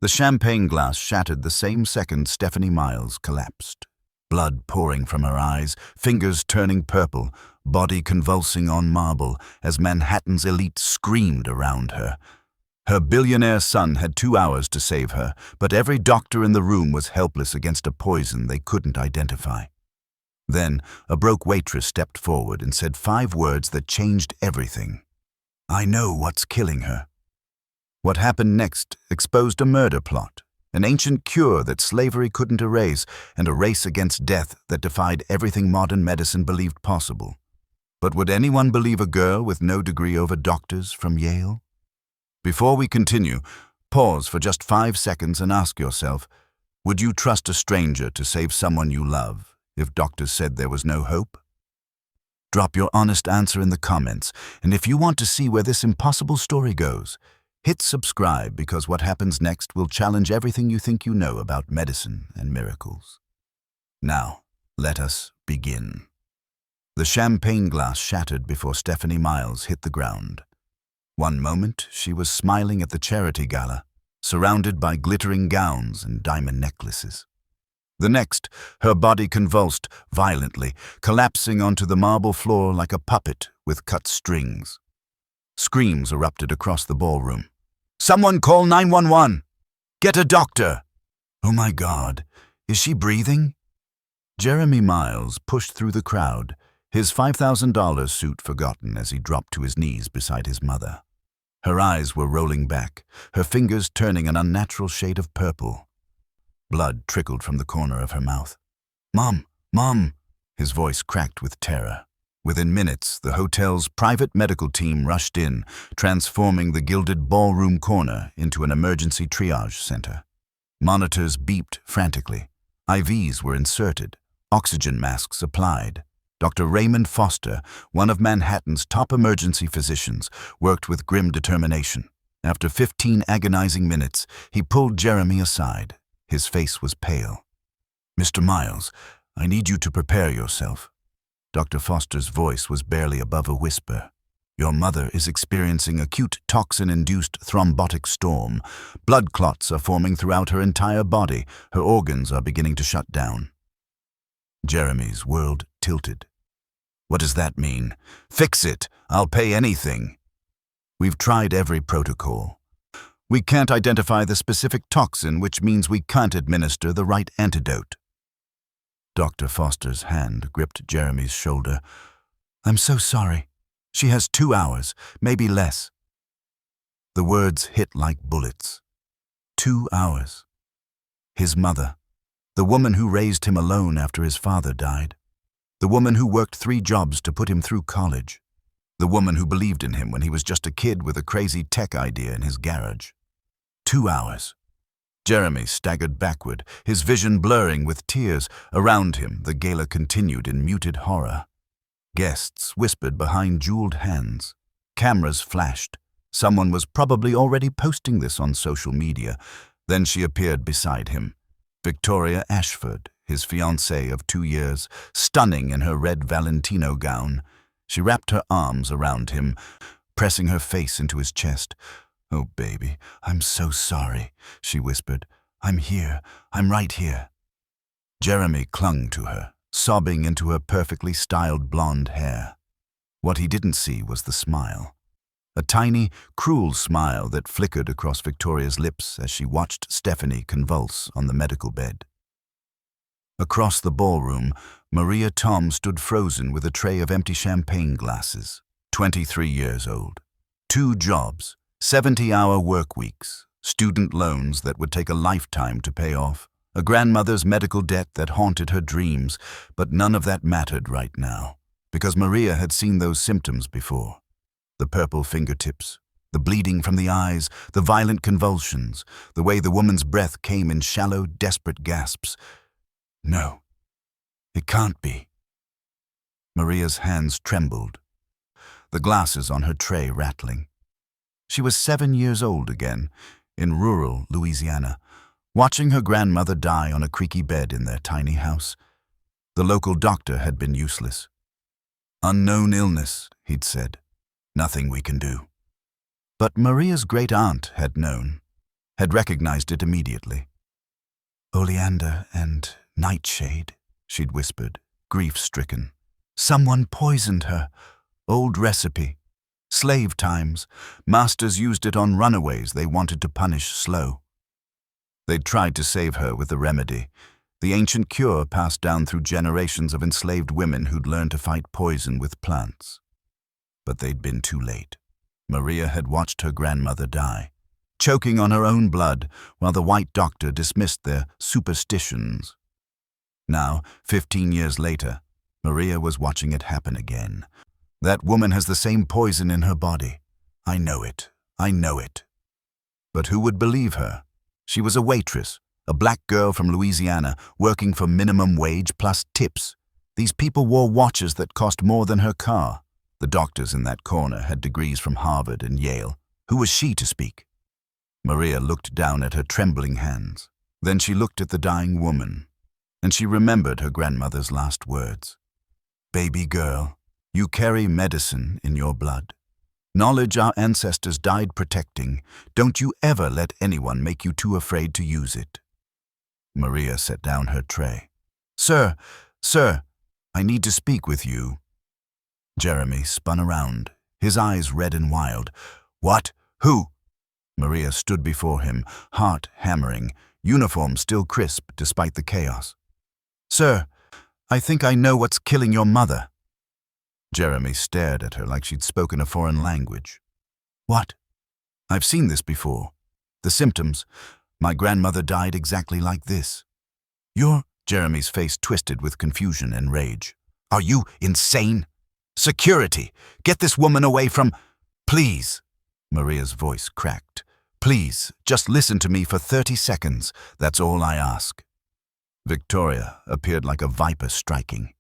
The champagne glass shattered the same second Stephanie Myles collapsed. Blood pouring from her eyes, fingers turning purple, body convulsing on marble as Manhattan's elite screamed around her. Her billionaire son had 2 hours to save her, but every doctor in the room was helpless against a poison they couldn't identify. Then, a broke waitress stepped forward and said 5 words that changed everything. "I know what's killing her." What happened next exposed a murder plot, an ancient cure that slavery couldn't erase, and a race against death that defied everything modern medicine believed possible. But would anyone believe a girl with no degree over doctors from Yale? Before we continue, pause for just 5 seconds and ask yourself, would you trust a stranger to save someone you love if doctors said there was no hope? Drop your honest answer in the comments, and if you want to see where this impossible story goes, hit subscribe because what happens next will challenge everything you think you know about medicine and miracles. Now, let us begin. The champagne glass shattered before Stephanie Myles hit the ground. One moment, she was smiling at the charity gala, surrounded by glittering gowns and diamond necklaces. The next, her body convulsed violently, collapsing onto the marble floor like a puppet with cut strings. Screams erupted across the ballroom. "Someone call 911! Get a doctor!" "Oh my God, is she breathing?" Jeremy Myles pushed through the crowd, his $5,000 suit forgotten as he dropped to his knees beside his mother. Her eyes were rolling back, her fingers turning an unnatural shade of purple. Blood trickled from the corner of her mouth. "Mom, Mom!" His voice cracked with terror. Within minutes, the hotel's private medical team rushed in, transforming the gilded ballroom corner into an emergency triage center. Monitors beeped frantically. IVs were inserted, oxygen masks applied. Dr. Raymond Foster, one of Manhattan's top emergency physicians, worked with grim determination. After 15 agonizing minutes, he pulled Jeremy aside. His face was pale. "Mr. Myles, I need you to prepare yourself." Dr. Foster's voice was barely above a whisper. "Your mother is experiencing acute toxin-induced thrombotic storm. Blood clots are forming throughout her entire body. Her organs are beginning to shut down." Jeremy's world tilted. "What does that mean?" "Fix it! I'll pay anything." "We've tried every protocol. We can't identify the specific toxin, which means we can't administer the right antidote." Dr. Foster's hand gripped Jeremy's shoulder. "I'm so sorry. She has 2 hours, maybe less." The words hit like bullets. 2 hours. His mother, the woman who raised him alone after his father died. The woman who worked 3 jobs to put him through college. The woman who believed in him when he was just a kid with a crazy tech idea in his garage. 2 hours. Jeremy staggered backward, his vision blurring with tears. Around him, the gala continued in muted horror. Guests whispered behind jeweled hands. Cameras flashed. Someone was probably already posting this on social media. Then she appeared beside him. Victoria Ashford, his fiancée of 2 years, stunning in her red Valentino gown. She wrapped her arms around him, pressing her face into his chest. "Oh, baby, I'm so sorry," she whispered. "I'm here. I'm right here." Jeremy clung to her, sobbing into her perfectly styled blonde hair. What he didn't see was the smile. A tiny, cruel smile that flickered across Victoria's lips as she watched Stephanie convulse on the medical bed. Across the ballroom, Maria Tom stood frozen with a tray of empty champagne glasses, 23 years old. 2 jobs, 70-hour work weeks, student loans that would take a lifetime to pay off, a grandmother's medical debt that haunted her dreams, but none of that mattered right now, because Maria had seen those symptoms before. The purple fingertips, the bleeding from the eyes, the violent convulsions, the way the woman's breath came in shallow, desperate gasps. No, it can't be. Maria's hands trembled, the glasses on her tray rattling. She was 7 years old again, in rural Louisiana, watching her grandmother die on a creaky bed in their tiny house. The local doctor had been useless. "Unknown illness," he'd said. "Nothing we can do." But Maria's great-aunt had known. had recognized it immediately. "Oleander and nightshade," she'd whispered, grief-stricken. "Someone poisoned her. Old recipe. Slave times. Masters used it on runaways they wanted to punish slow. They'd tried to save her with the remedy, the ancient cure passed down through generations of enslaved women who'd learned to fight poison with plants. But they'd been too late. Maria had watched her grandmother die, choking on her own blood while the white doctor dismissed their superstitions. Now, 15 years later, Maria was watching it happen again. "That woman has the same poison in her body. I know it. I know it." But who would believe her? She was a waitress, a black girl from Louisiana, working for minimum wage plus tips. These people wore watches that cost more than her car. The doctors in that corner had degrees from Harvard and Yale. Who was she to speak? Maria looked down at her trembling hands. Then she looked at the dying woman, and she remembered her grandmother's last words. "Baby girl, you carry medicine in your blood. Knowledge our ancestors died protecting. Don't you ever let anyone make you too afraid to use it." Maria set down her tray. Sir, I need to speak with you." Jeremy spun around, his eyes red and wild. "What? Who?" Maria stood before him, heart hammering, uniform still crisp despite the chaos. "Sir, I think I know what's killing your mother." Jeremy stared at her like she'd spoken a foreign language. "What?" "I've seen this before. The symptoms. My grandmother died exactly like this." "You're—" Jeremy's face twisted with confusion and rage. "Are you insane? Security! Get this woman away from—" "Please!" Maria's voice cracked. "Please, just listen to me for 30 seconds. That's all I ask." Victoria appeared like a viper striking.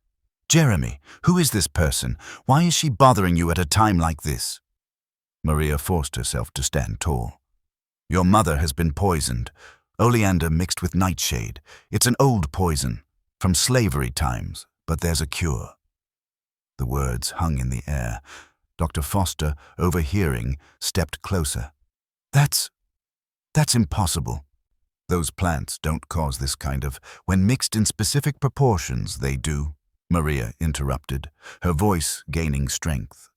"Jeremy, who is this person? Why is she bothering you at a time like this?" Maria forced herself to stand tall. "Your mother has been poisoned. Oleander mixed with nightshade. It's an old poison, from slavery times, but there's a cure." The words hung in the air. Dr. Foster, overhearing, stepped closer. That's impossible. Those plants don't cause this kind of— When mixed in specific proportions, they do," Maria interrupted, her voice gaining strength.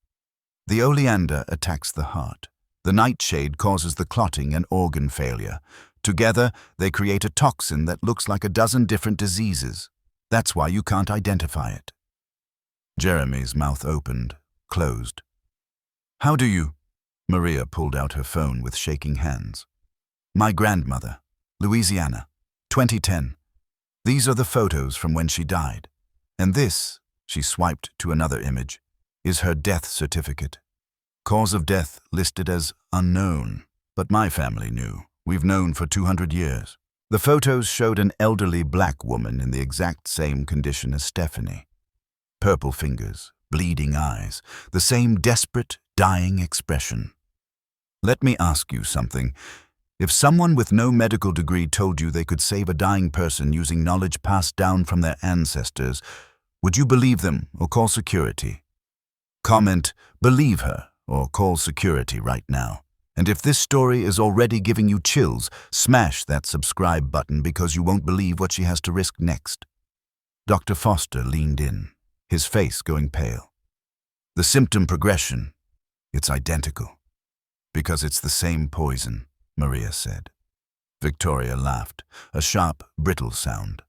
"The oleander attacks the heart. The nightshade causes the clotting and organ failure. Together, they create a toxin that looks like a dozen different diseases. That's why you can't identify it." Jeremy's mouth opened, closed. "How do you—" Maria pulled out her phone with shaking hands. "My grandmother, Louisiana, 2010. These are the photos from when she died. And this," she swiped to another image, "is her death certificate. Cause of death listed as unknown, but my family knew. We've known for 200 years. The photos showed an elderly black woman in the exact same condition as Stephanie. Purple fingers, bleeding eyes, the same desperate, dying expression. Let me ask you something. If someone with no medical degree told you they could save a dying person using knowledge passed down from their ancestors, would you believe them or call security? Comment, believe her, or call security right now. And if this story is already giving you chills, smash that subscribe button because you won't believe what she has to risk next." Dr. Foster leaned in, his face going pale. "The symptom progression, it's identical. Because it's the same poison," Maria said. Victoria laughed, a sharp, brittle sound.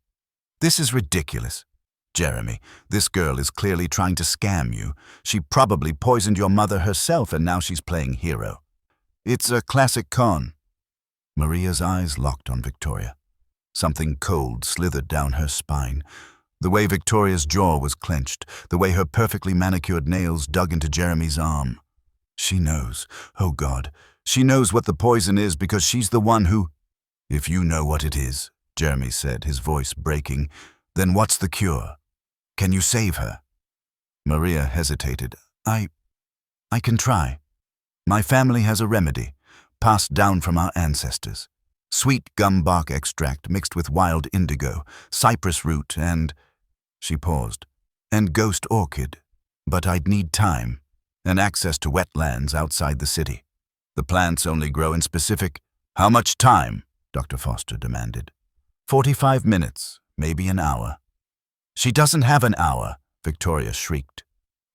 "This is ridiculous. Jeremy, this girl is clearly trying to scam you. She probably poisoned your mother herself and now she's playing hero. It's a classic con." Maria's eyes locked on Victoria. Something cold slithered down her spine. The way Victoria's jaw was clenched, the way her perfectly manicured nails dug into Jeremy's arm. She knows. Oh God. She knows what the poison is because she's the one who— "If you know what it is," Jeremy said, his voice breaking, "then what's the cure? Can you save her?" Maria hesitated. I can try. My family has a remedy, passed down from our ancestors. Sweet gum bark extract mixed with wild indigo, cypress root and— She paused. "And ghost orchid. But I'd need time, and access to wetlands outside the city. The plants only grow in specific—" How much time? Dr. Foster demanded. 45 minutes, maybe an hour. She doesn't have an hour, Victoria shrieked.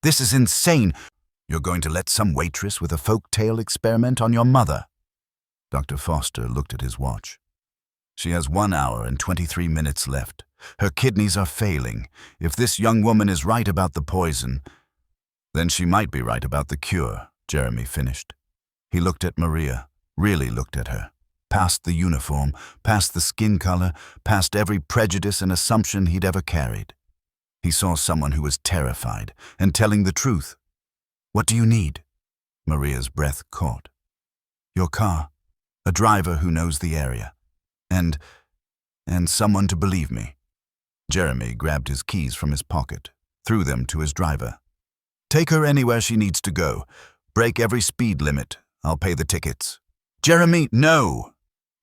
This is insane. You're going to let some waitress with a folk tale experiment on your mother? Dr. Foster looked at his watch. She has 1 hour and 23 minutes left. Her kidneys are failing. If this young woman is right about the poison, then she might be right about the cure, Jeremy finished. He looked at Maria, really looked at her. Past the uniform, past the skin color, past every prejudice and assumption he'd ever carried. He saw someone who was terrified and telling the truth. What do you need? Maria's breath caught. Your car, a driver who knows the area, and someone to believe me. Jeremy grabbed his keys from his pocket, threw them to his driver. Take her anywhere she needs to go. Break every speed limit. I'll pay the tickets. Jeremy, no!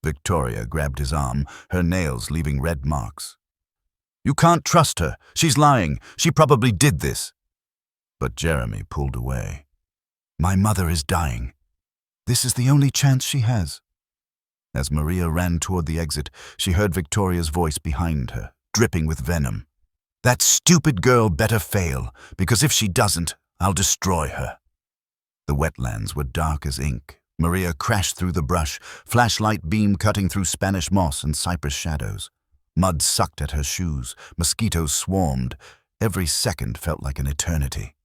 Victoria grabbed his arm, her nails leaving red marks. You can't trust her. She's lying. She probably did this. But Jeremy pulled away. My mother is dying. This is the only chance she has. As Maria ran toward the exit, she heard Victoria's voice behind her, dripping with venom. That stupid girl better fail, because if she doesn't, I'll destroy her. The wetlands were dark as ink. Maria crashed through the brush, flashlight beam cutting through Spanish moss and cypress shadows. Mud sucked at her shoes, mosquitoes swarmed. Every second felt like an eternity.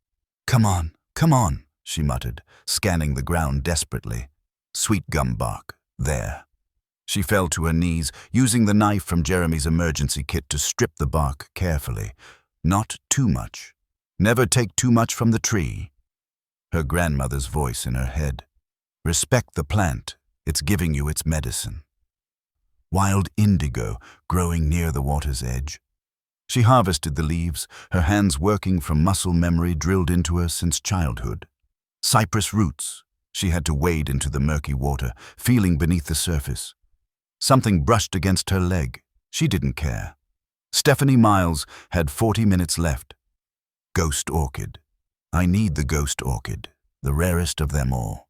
Come on, she muttered, scanning the ground desperately. Sweet gum bark, there. She fell to her knees, using the knife from Jeremy's emergency kit to strip the bark carefully. Not too much. Never take too much from the tree. Her grandmother's voice in her head. Respect the plant. It's giving you its medicine. Wild indigo growing near the water's edge. She harvested the leaves, her hands working from muscle memory drilled into her since childhood. Cypress roots. She had to wade into the murky water, feeling beneath the surface. Something brushed against her leg. She didn't care. Stephanie Myles had 40 minutes left. Ghost orchid. I need the ghost orchid, the rarest of them all.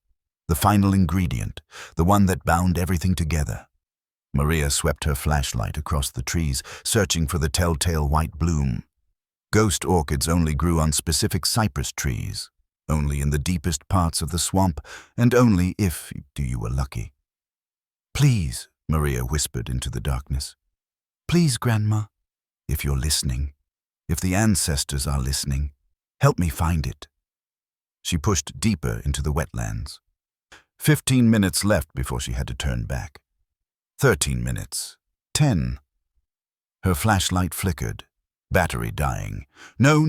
The final ingredient, the one that bound everything together. Maria swept her flashlight across the trees, searching for the telltale white bloom. Ghost orchids only grew on specific cypress trees, only in the deepest parts of the swamp, and only if you were lucky. Please, Maria whispered into the darkness. Please, Grandma, if you're listening, if the ancestors are listening, help me find it. She pushed deeper into the wetlands. 15 minutes left before she had to turn back. 13 minutes. 10. Her flashlight flickered. Battery dying. No.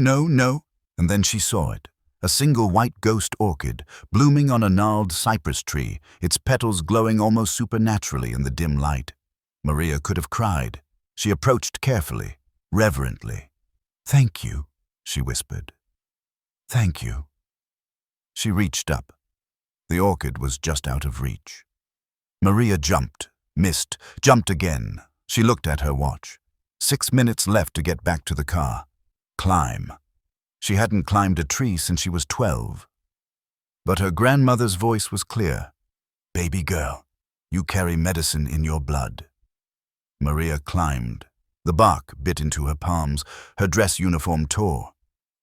And then she saw it. A single white ghost orchid, blooming on a gnarled cypress tree, its petals glowing almost supernaturally in the dim light. Maria could have cried. She approached carefully, reverently. Thank you, she whispered. Thank you. She reached up. The orchid was just out of reach. Maria jumped, missed, jumped again. She looked at her watch. 6 minutes left to get back to the car. Climb. She hadn't climbed a tree since she was 12. But her grandmother's voice was clear. Baby girl, you carry medicine in your blood. Maria climbed. The bark bit into her palms. Her dress uniform tore.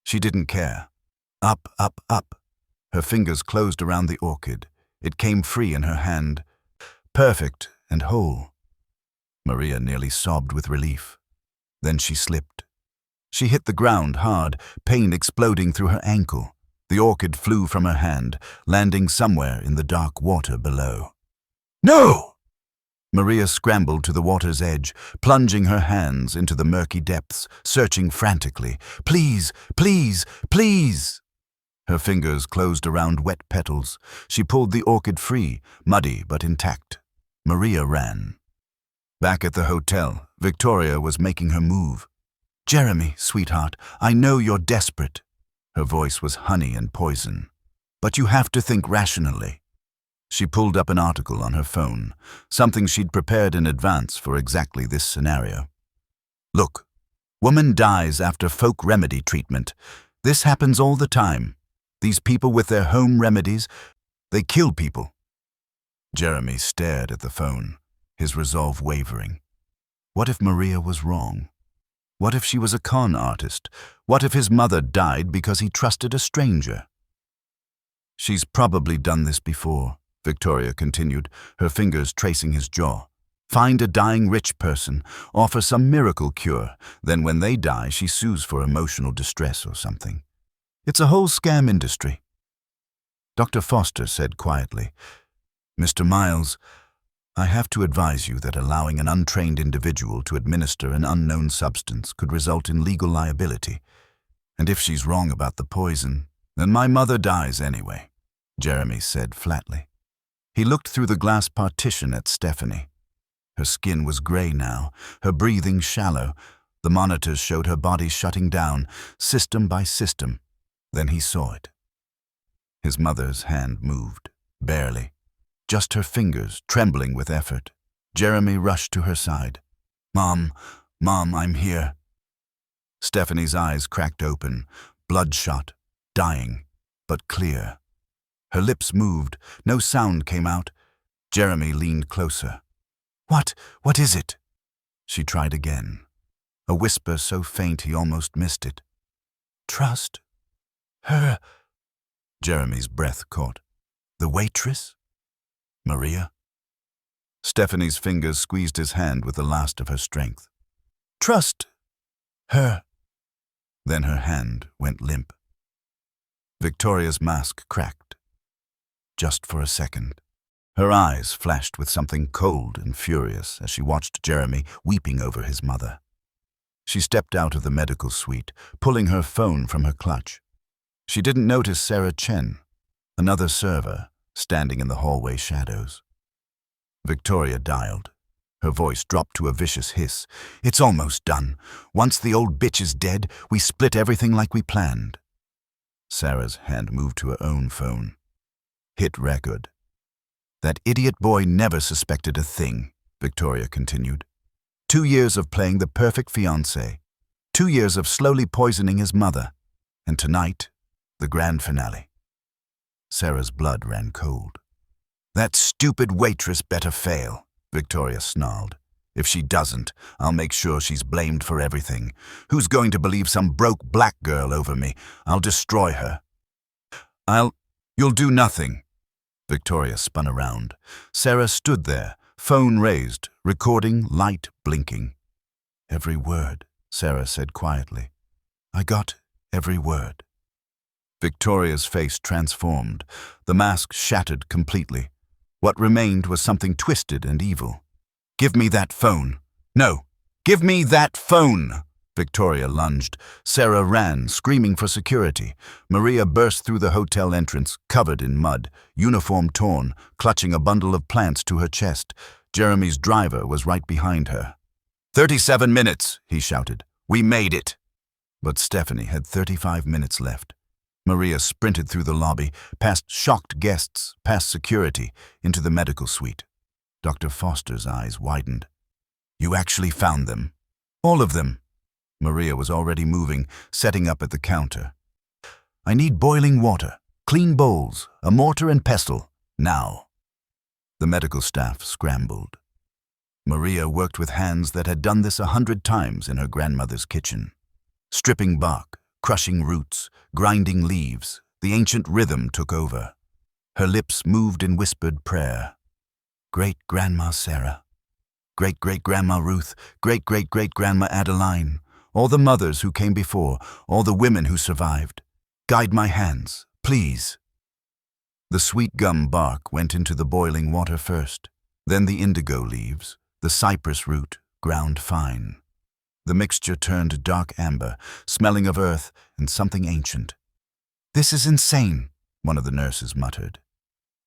She didn't care. Up. Her fingers closed around the orchid. It came free in her hand. Perfect and whole. Maria nearly sobbed with relief. Then she slipped. She hit the ground hard, pain exploding through her ankle. The orchid flew from her hand, landing somewhere in the dark water below. No! Maria scrambled to the water's edge, plunging her hands into the murky depths, searching frantically. Please! Her fingers closed around wet petals. She pulled the orchid free, muddy but intact. Maria ran. Back at the hotel, Victoria was making her move. Jeremy, sweetheart, I know you're desperate. Her voice was honey and poison. But you have to think rationally. She pulled up an article on her phone, something she'd prepared in advance for exactly this scenario. Look, woman dies after folk remedy treatment. This happens all the time. These people with their home remedies, they kill people. Jeremy stared at the phone, his resolve wavering. What if Maria was wrong? What if she was a con artist? What if his mother died because he trusted a stranger? She's probably done this before, Victoria continued, her fingers tracing his jaw. Find a dying rich person, offer some miracle cure, then when they die she sues for emotional distress or something. It's a whole scam industry. Dr. Foster said quietly, Mr. Myles, I have to advise you that allowing an untrained individual to administer an unknown substance could result in legal liability. And if she's wrong about the poison, then my mother dies anyway, Jeremy said flatly. He looked through the glass partition at Stephanie. Her skin was gray now, her breathing shallow. The monitors showed her body shutting down, system by system. Then he saw it. His mother's hand moved, barely. Just her fingers, trembling with effort. Jeremy rushed to her side. Mom, I'm here. Stephanie's eyes cracked open, bloodshot, dying, but clear. Her lips moved, no sound came out. Jeremy leaned closer. What is it? She tried again. A whisper so faint he almost missed it. Trust her. Jeremy's breath caught. The waitress? Maria? Stephanie's fingers squeezed his hand with the last of her strength. Trust her. Then her hand went limp. Victoria's mask cracked. Just for a second. Her eyes flashed with something cold and furious as she watched Jeremy weeping over his mother. She stepped out of the medical suite, pulling her phone from her clutch. She didn't notice Sarah Chen, another server, standing in the hallway shadows. Victoria dialed. Her voice dropped to a vicious hiss. It's almost done. Once the old bitch is dead, we split everything like we planned. Sarah's hand moved to her own phone. Hit record. That idiot boy never suspected a thing, Victoria continued. 2 years of playing the perfect fiancé. 2 years of slowly poisoning his mother. And tonight, the grand finale. Sarah's blood ran cold. That stupid waitress better fail, Victoria snarled. If she doesn't, I'll make sure she's blamed for everything. Who's going to believe some broke black girl over me? I'll destroy her. You'll do nothing. Victoria spun around. Sarah stood there, phone raised, recording, light blinking. Every word, Sarah said quietly. I got every word. Victoria's face transformed. The mask shattered completely. What remained was something twisted and evil. Give me that phone. No, give me that phone! Victoria lunged. Sarah ran, screaming for security. Maria burst through the hotel entrance, covered in mud, uniform torn, clutching a bundle of plants to her chest. Jeremy's driver was right behind her. 37 minutes, he shouted. We made it. But Stephanie had 35 minutes left. Maria sprinted through the lobby, past shocked guests, past security, into the medical suite. Dr. Foster's eyes widened. You actually found them. All of them. Maria was already moving, setting up at the counter. I need boiling water, clean bowls, a mortar and pestle, now. The medical staff scrambled. Maria worked with hands that had done this 100 times in her grandmother's kitchen. Stripping bark, crushing roots, grinding leaves, the ancient rhythm took over. Her lips moved in whispered prayer. Great-Grandma Sarah, Great-Great-Grandma Ruth, Great-Great-Great-Grandma Adeline, all the mothers who came before, all the women who survived. Guide my hands, please. The sweet gum bark went into the boiling water first, then the indigo leaves, the cypress root, ground fine. The mixture turned dark amber, smelling of earth and something ancient. This is insane, one of the nurses muttered.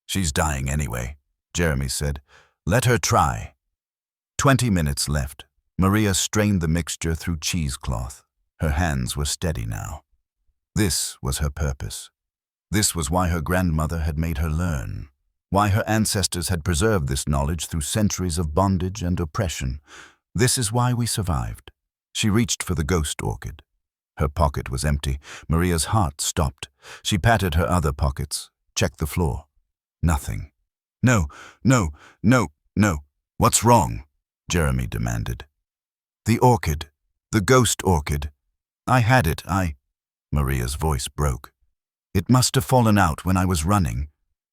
She's dying anyway, Jeremy said. Let her try. 20 minutes left. Maria strained the mixture through cheesecloth. Her hands were steady now. This was her purpose. This was why her grandmother had made her learn, why her ancestors had preserved this knowledge through centuries of bondage and oppression. This is why we survived. She reached for the ghost orchid. Her pocket was empty. Maria's heart stopped. She patted her other pockets, checked the floor. Nothing. No, no, no, no. What's wrong? Jeremy demanded. The orchid. The ghost orchid. I had it, Maria's voice broke. It must have fallen out when I was running.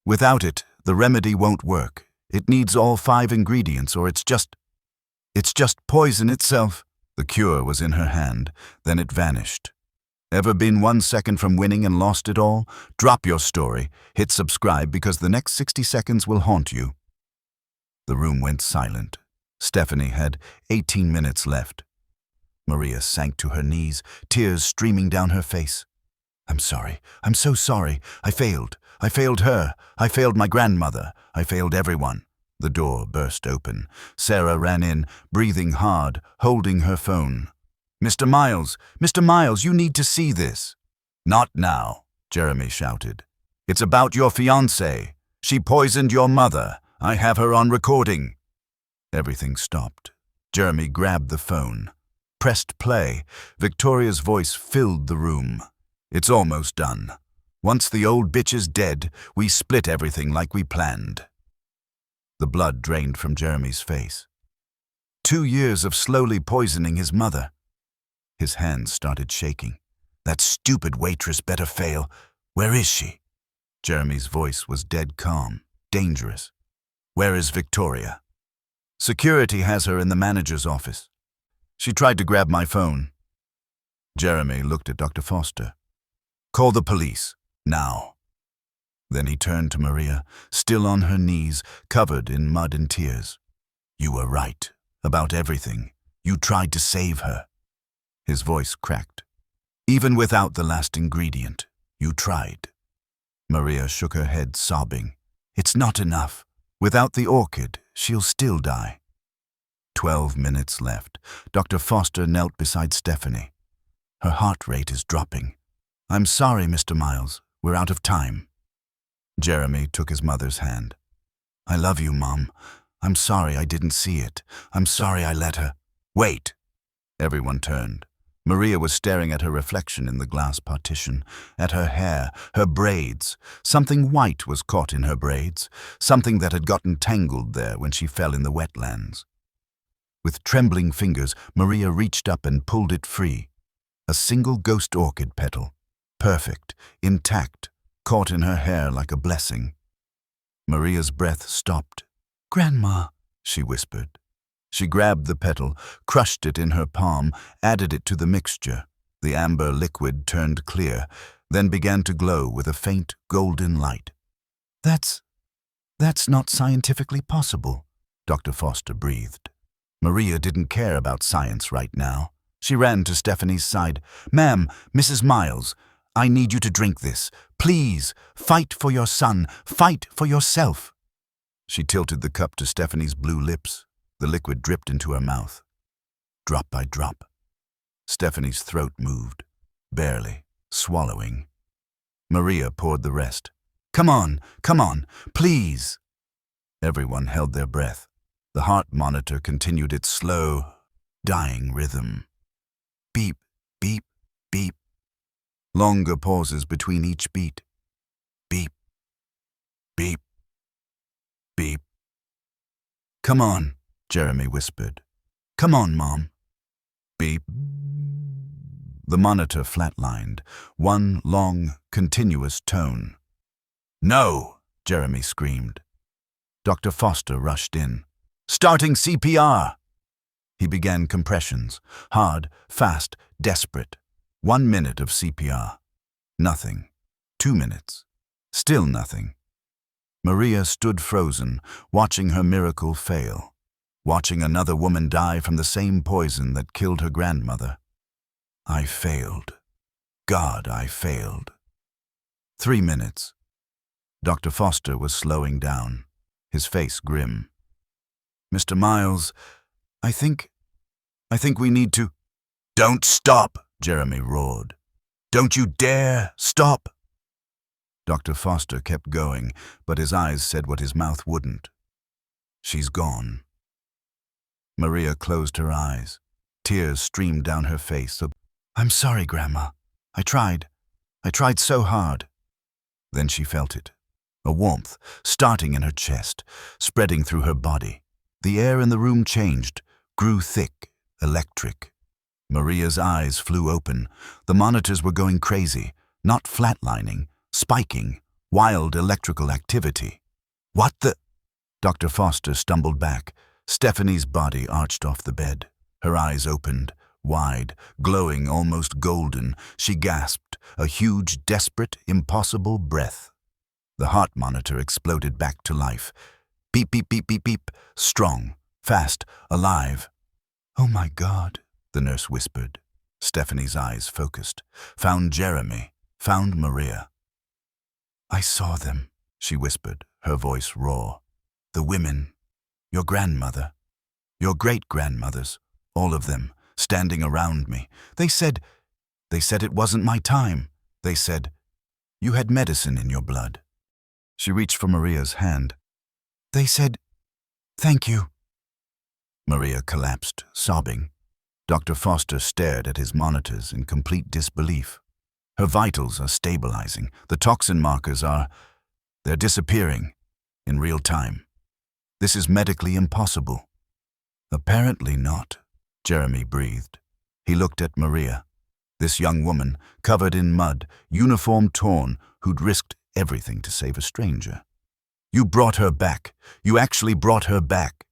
Without it, the remedy won't work. It needs all 5 ingredients or it's just poison itself. The cure was in her hand, then it vanished. Ever been 1 second from winning and lost it all? Drop your story. Hit subscribe because the next 60 seconds will haunt you. The room went silent. Stephanie had 18 minutes left. Maria sank to her knees, tears streaming down her face. I'm sorry. I'm so sorry. I failed. I failed her. I failed my grandmother. I failed everyone. The door burst open. Sarah ran in, breathing hard, holding her phone. Mr. Myles, you need to see this. Not now, Jeremy shouted. It's about your fiancée. She poisoned your mother. I have her on recording. Everything stopped. Jeremy grabbed the phone, pressed play. Victoria's voice filled the room. It's almost done. Once the old bitch is dead, we split everything like we planned. The blood drained from Jeremy's face. 2 years of slowly poisoning his mother. His hands started shaking. That stupid waitress better fail. Where is she? Jeremy's voice was dead calm, dangerous. Where is Victoria? Security has her in the manager's office. She tried to grab my phone. Jeremy looked at Dr. Foster. Call the police, now. Then he turned to Maria, still on her knees, covered in mud and tears. You were right, about everything. You tried to save her. His voice cracked. Even without the last ingredient, you tried. Maria shook her head, sobbing. It's not enough. Without the orchid, she'll still die. 12 minutes left. Dr. Foster knelt beside Stephanie. Her heart rate is dropping. I'm sorry, Mr. Myles. We're out of time. Jeremy took his mother's hand. I love you, Mom. I'm sorry I didn't see it. I'm sorry I let her. Wait! Everyone turned. Maria was staring at her reflection in the glass partition, at her hair, her braids. Something white was caught in her braids, something that had gotten tangled there when she fell in the wetlands. With trembling fingers, Maria reached up and pulled it free. A single ghost orchid petal, perfect, intact, caught in her hair like a blessing. Maria's breath stopped. Grandma, she whispered. She grabbed the petal, crushed it in her palm, added it to the mixture. The amber liquid turned clear, then began to glow with a faint golden light. That's not scientifically possible, Dr. Foster breathed. Maria didn't care about science right now. She ran to Stephanie's side. Ma'am, Mrs. Myles, I need you to drink this. Please, fight for your son. Fight for yourself. She tilted the cup to Stephanie's blue lips. The liquid dripped into her mouth. Drop by drop. Stephanie's throat moved, barely, swallowing. Maria poured the rest. Come on, please. Everyone held their breath. The heart monitor continued its slow, dying rhythm. Beep, beep, beep. Longer pauses between each beat. Beep, beep, beep. Come on, Jeremy whispered. Come on, Mom. Beep. The monitor flatlined, one long, continuous tone. No, Jeremy screamed. Dr. Foster rushed in. Starting CPR! He began compressions, hard, fast, desperate. 1 minute of CPR. Nothing. 2 minutes. Still nothing. Maria stood frozen, watching her miracle fail, watching another woman die from the same poison that killed her grandmother. I failed. God, I failed. 3 minutes. Dr. Foster was slowing down, his face grim. Mr. Myles, I think we need to... Don't stop, Jeremy roared. Don't you dare stop. Dr. Foster kept going, but his eyes said what his mouth wouldn't. She's gone. Maria closed her eyes. Tears streamed down her face. I'm sorry, Grandma. I tried so hard. Then she felt it. a warmth starting in her chest, spreading through her body. The air in the room changed, grew thick, electric. Maria's eyes flew open. The monitors were going crazy, not flatlining, spiking, wild electrical activity. What the? Dr. Foster stumbled back. Stephanie's body arched off the bed. Her eyes opened, wide, glowing, almost golden. She gasped, a huge, desperate, impossible breath. The heart monitor exploded back to life. Beep, beep, beep, beep, beep. Strong, fast, alive. "Oh my God," the nurse whispered. Stephanie's eyes focused. Found Jeremy, found Maria. "I saw them," she whispered, her voice raw. "The women, your grandmother, your great-grandmothers, all of them, standing around me. They said it wasn't my time. They said, you had medicine in your blood." She reached for Maria's hand. "They said, thank you." Maria collapsed, sobbing. Dr. Foster stared at his monitors in complete disbelief. Her vitals are stabilizing. The toxin markers they're disappearing in real time. This is medically impossible. "Apparently not," Jeremy breathed. He looked at Maria, this young woman, covered in mud, uniform torn, who'd risked everything to save a stranger. "You brought her back. You actually brought her back."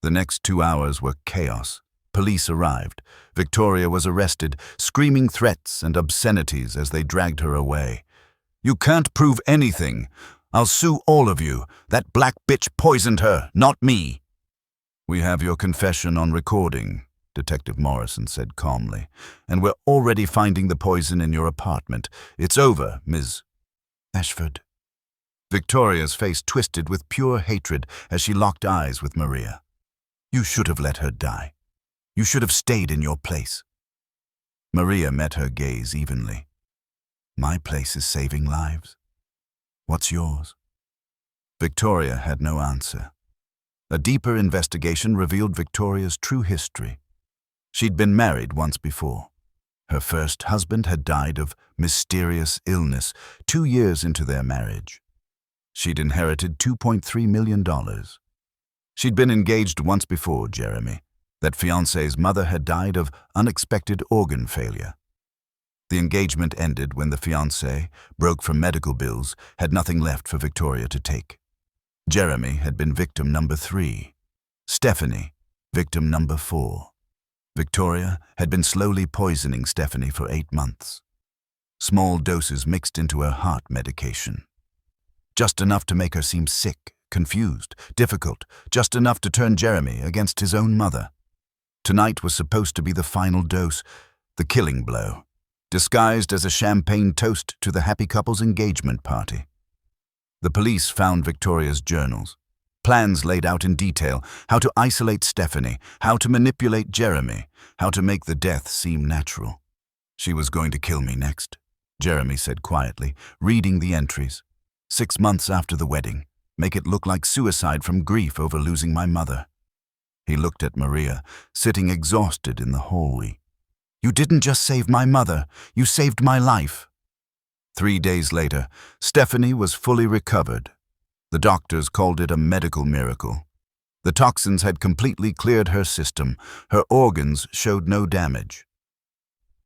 The next 2 hours were chaos. Police arrived. Victoria was arrested, screaming threats and obscenities as they dragged her away. "You can't prove anything. I'll sue all of you. That black bitch poisoned her, not me." "We have your confession on recording," Detective Morrison said calmly, "and we're already finding the poison in your apartment. It's over, Ms. Ashford." Victoria's face twisted with pure hatred as she locked eyes with Maria. "You should have let her die. You should have stayed in your place." Maria met her gaze evenly. "My place is saving lives. What's yours?" Victoria had no answer. A deeper investigation revealed Victoria's true history. She'd been married once before. Her first husband had died of mysterious illness 2 years into their marriage. She'd inherited $2.3 million. She'd been engaged once before Jeremy. That fiancé's mother had died of unexpected organ failure. The engagement ended when the fiancé, broke from medical bills, had nothing left for Victoria to take. Jeremy had been victim number 3. Stephanie, victim number 4. Victoria had been slowly poisoning Stephanie for 8 months. Small doses mixed into her heart medication. Just enough to make her seem sick, confused, difficult, just enough to turn Jeremy against his own mother. Tonight was supposed to be the final dose, the killing blow, disguised as a champagne toast to the happy couple's engagement party. The police found Victoria's journals, plans laid out in detail, how to isolate Stephanie, how to manipulate Jeremy, how to make the death seem natural. "She was going to kill me next," Jeremy said quietly, reading the entries. 6 months after the wedding, make it look like suicide from grief over losing my mother." He looked at Maria, sitting exhausted in the hallway. "You didn't just save my mother, you saved my life." 3 days later, Stephanie was fully recovered. The doctors called it a medical miracle. The toxins had completely cleared her system. Her organs showed no damage.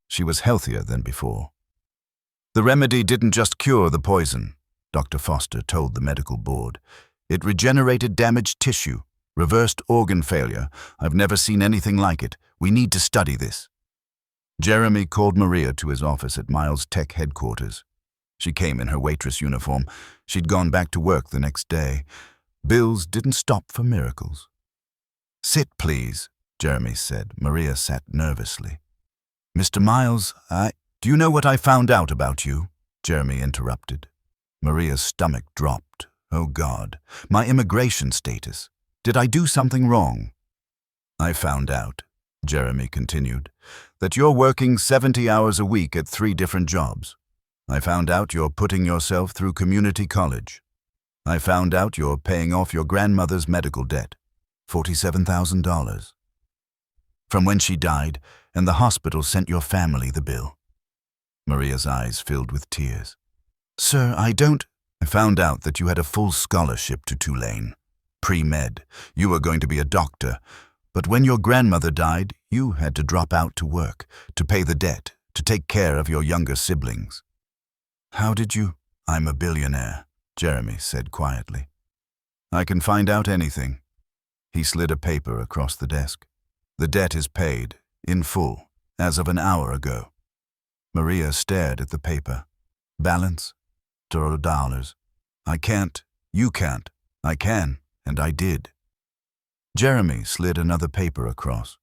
She was healthier than before. The remedy didn't just cure the poison, Dr. Foster told the medical board. It regenerated damaged tissue, reversed organ failure. "I've never seen anything like it. We need to study this." Jeremy called Maria to his office at Myles Tech headquarters. She came in her waitress uniform. She'd gone back to work the next day. Bills didn't stop for miracles. "Sit, please," Jeremy said. Maria sat nervously. "Mr. Myles, do you know what I found out about you?" Jeremy interrupted. Maria's stomach dropped. "Oh God, my immigration status. Did I do something wrong?" "I found out," Jeremy continued, "that you're working 70 hours a week at 3 different jobs. I found out you're putting yourself through community college. I found out you're paying off your grandmother's medical debt, $47,000. From when she died, and the hospital sent your family the bill." Maria's eyes filled with tears. "Sir, I don't..." I found out that you had a full scholarship to Tulane. Pre-med. You were going to be a doctor. But when your grandmother died, you had to drop out to work, to pay the debt, to take care of your younger siblings. How did you? I'm a billionaire, Jeremy said quietly. I can find out anything. He slid a paper across the desk. The debt is paid, in full, as of an hour ago. Maria stared at the paper. Balance? $0. I can't. You can't. I can, and I did. Jeremy slid another paper across.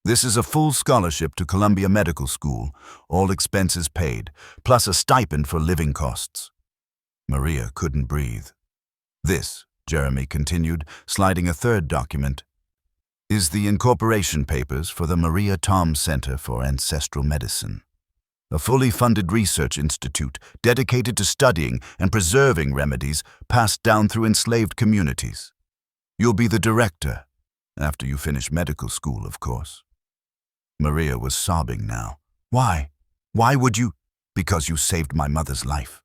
This is a full scholarship to Columbia Medical School, all expenses paid, plus a stipend for living costs. Maria couldn't breathe. This, Jeremy continued, sliding a third document, is the incorporation papers for the Maria Tom Center for Ancestral Medicine, a fully funded research institute dedicated to studying and preserving remedies passed down through enslaved communities. You'll be the director, after you finish medical school, of course. Maria was sobbing now. Why? Why would you? Because you saved my mother's life.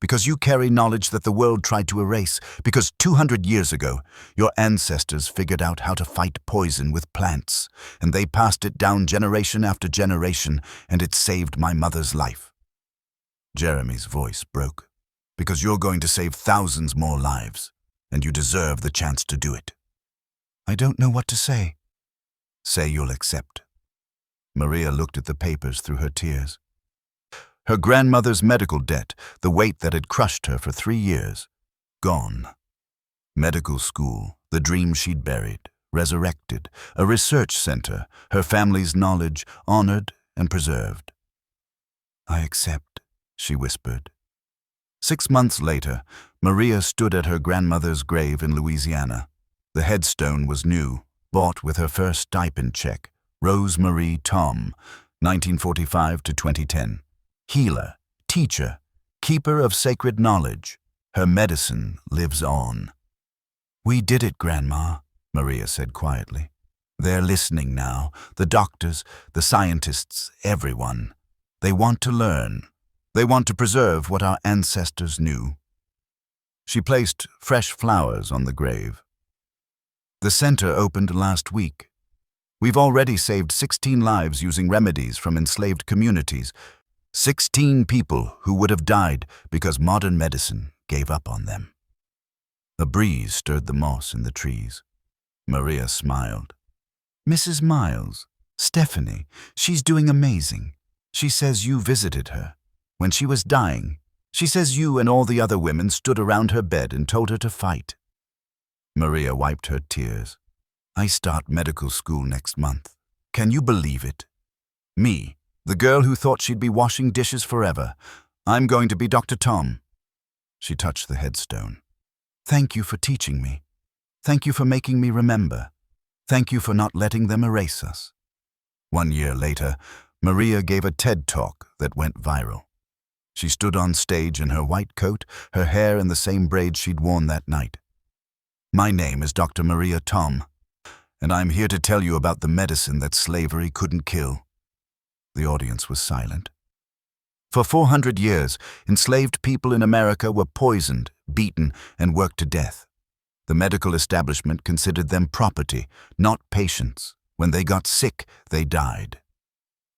Because you carry knowledge that the world tried to erase. Because 200 years ago, your ancestors figured out how to fight poison with plants, and they passed it down generation after generation, and it saved my mother's life. Jeremy's voice broke. Because you're going to save thousands more lives, and you deserve the chance to do it. I don't know what to say. Say you'll accept. Maria looked at the papers through her tears. Her grandmother's medical debt, the weight that had crushed her for 3 years, gone. Medical school, the dream she'd buried, resurrected, a research center, her family's knowledge honored and preserved. I accept, she whispered. 6 months later, Maria stood at her grandmother's grave in Louisiana. The headstone was new, bought with her first stipend check, Rose Marie Tom, 1945 to 2010. Healer, teacher, keeper of sacred knowledge. Her medicine lives on. We did it, Grandma, Maria said quietly. They're listening now, the doctors, the scientists, everyone. They want to learn. They want to preserve what our ancestors knew. She placed fresh flowers on the grave. The center opened last week. We've already saved 16 lives using remedies from enslaved communities. 16 people who would have died because modern medicine gave up on them. A breeze stirred the moss in the trees. Maria smiled. Mrs. Myles, Stephanie, she's doing amazing. She says you visited her. When she was dying, she says you and all the other women stood around her bed and told her to fight. Maria wiped her tears. I start medical school next month. Can you believe it? Me, the girl who thought she'd be washing dishes forever. I'm going to be Dr. Tom. She touched the headstone. Thank you for teaching me. Thank you for making me remember. Thank you for not letting them erase us. 1 year later, Maria gave a TED Talk that went viral. She stood on stage in her white coat, her hair in the same braids she'd worn that night. My name is Dr. Maria Tom, and I'm here to tell you about the medicine that slavery couldn't kill. The audience was silent. For 400 years, enslaved people in America were poisoned, beaten, and worked to death. The medical establishment considered them property, not patients. When they got sick, they died.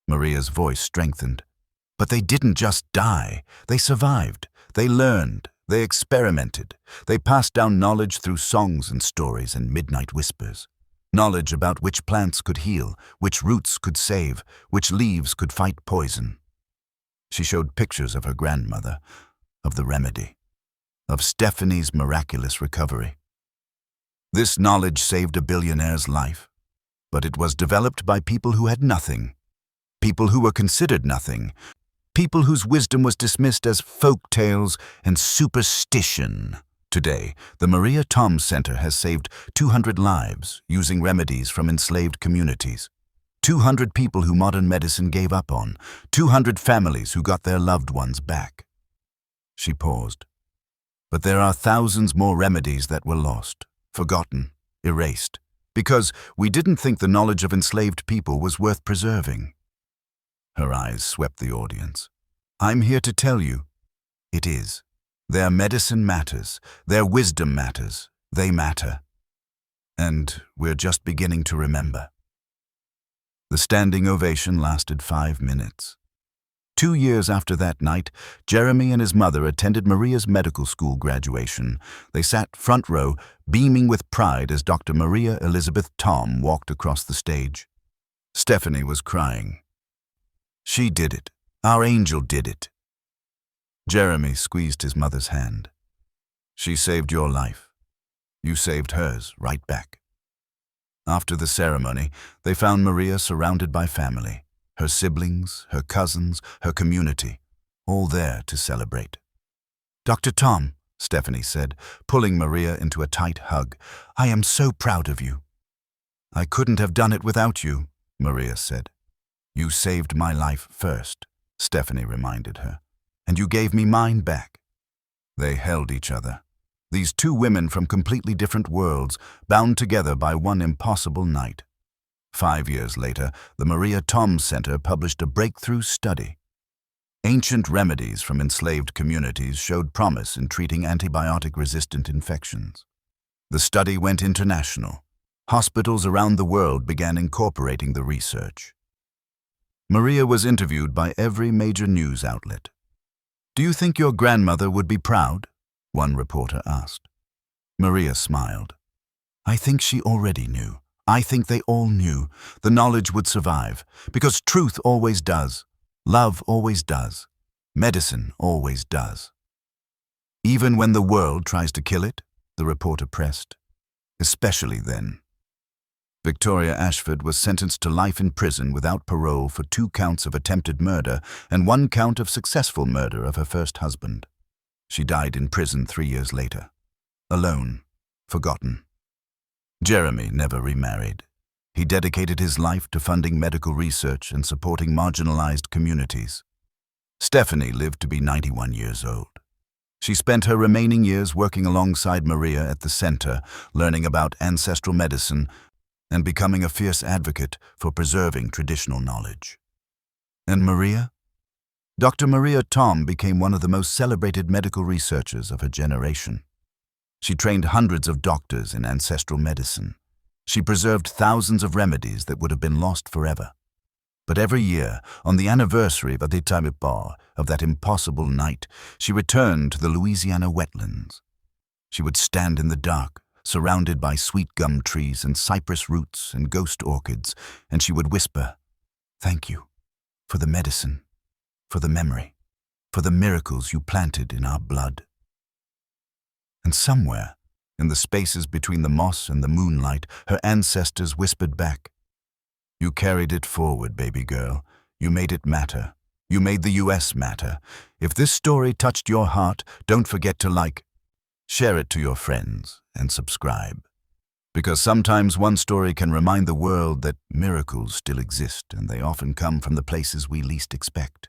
Maria's voice strengthened. But they didn't just die. They survived. They learned. They experimented. They passed down knowledge through songs and stories and midnight whispers. Knowledge about which plants could heal, which roots could save, which leaves could fight poison. She showed pictures of her grandmother, of the remedy, of Stephanie's miraculous recovery. This knowledge saved a billionaire's life, but it was developed by people who had nothing, people who were considered nothing, people whose wisdom was dismissed as folk tales and superstition. Today, the Maria Tom Center has saved 200 lives using remedies from enslaved communities. 200 people who modern medicine gave up on. 200 families who got their loved ones back. She paused. But there are thousands more remedies that were lost, forgotten, erased, because we didn't think the knowledge of enslaved people was worth preserving. Her eyes swept the audience. I'm here to tell you, it is. Their medicine matters. Their wisdom matters. They matter. And we're just beginning to remember. The standing ovation lasted 5 minutes. 2 years after that night, Jeremy and his mother attended Maria's medical school graduation. They sat front row, beaming with pride as Dr. Maria Elizabeth Tom walked across the stage. Stephanie was crying. She did it. Our angel did it. Jeremy squeezed his mother's hand. She saved your life. You saved hers right back. After the ceremony, they found Maria surrounded by family. Her siblings, her cousins, her community, all there to celebrate. Dr. Tom, Stephanie said, pulling Maria into a tight hug, I am so proud of you. I couldn't have done it without you, Maria said. You saved my life first, Stephanie reminded her, and you gave me mine back. They held each other. These two women from completely different worlds, bound together by one impossible night. 5 years later, the Maria Tom Center published a breakthrough study. Ancient remedies from enslaved communities showed promise in treating antibiotic-resistant infections. The study went international. Hospitals around the world began incorporating the research. Maria was interviewed by every major news outlet. Do you think your grandmother would be proud? One reporter asked. Maria smiled. I think she already knew. I think they all knew. The knowledge would survive, because truth always does. Love always does. Medicine always does. Even when the world tries to kill it, the reporter pressed. Especially then. Victoria Ashford was sentenced to life in prison without parole for 2 counts of attempted murder and 1 count of successful murder of her first husband. She died in prison 3 years later. Alone. Forgotten. Jeremy never remarried. He dedicated his life to funding medical research and supporting marginalized communities. Stephanie lived to be 91 years old. She spent her remaining years working alongside Maria at the center, learning about ancestral medicine and becoming a fierce advocate for preserving traditional knowledge. And Maria? Dr. Maria Tom became one of the most celebrated medical researchers of her generation. She trained hundreds of doctors in ancestral medicine. She preserved thousands of remedies that would have been lost forever. But every year, on the anniversary of that impossible night, she returned to the Louisiana wetlands. She would stand in the dark, surrounded by sweet gum trees and cypress roots and ghost orchids, and she would whisper, "Thank you for the medicine, for the memory, for the miracles you planted in our blood." And somewhere, in the spaces between the moss and the moonlight, her ancestors whispered back, "You carried it forward, baby girl. You made it matter. You made the US matter. If this story touched your heart, don't forget to share it to your friends, and subscribe. Because sometimes one story can remind the world that miracles still exist, and they often come from the places we least expect.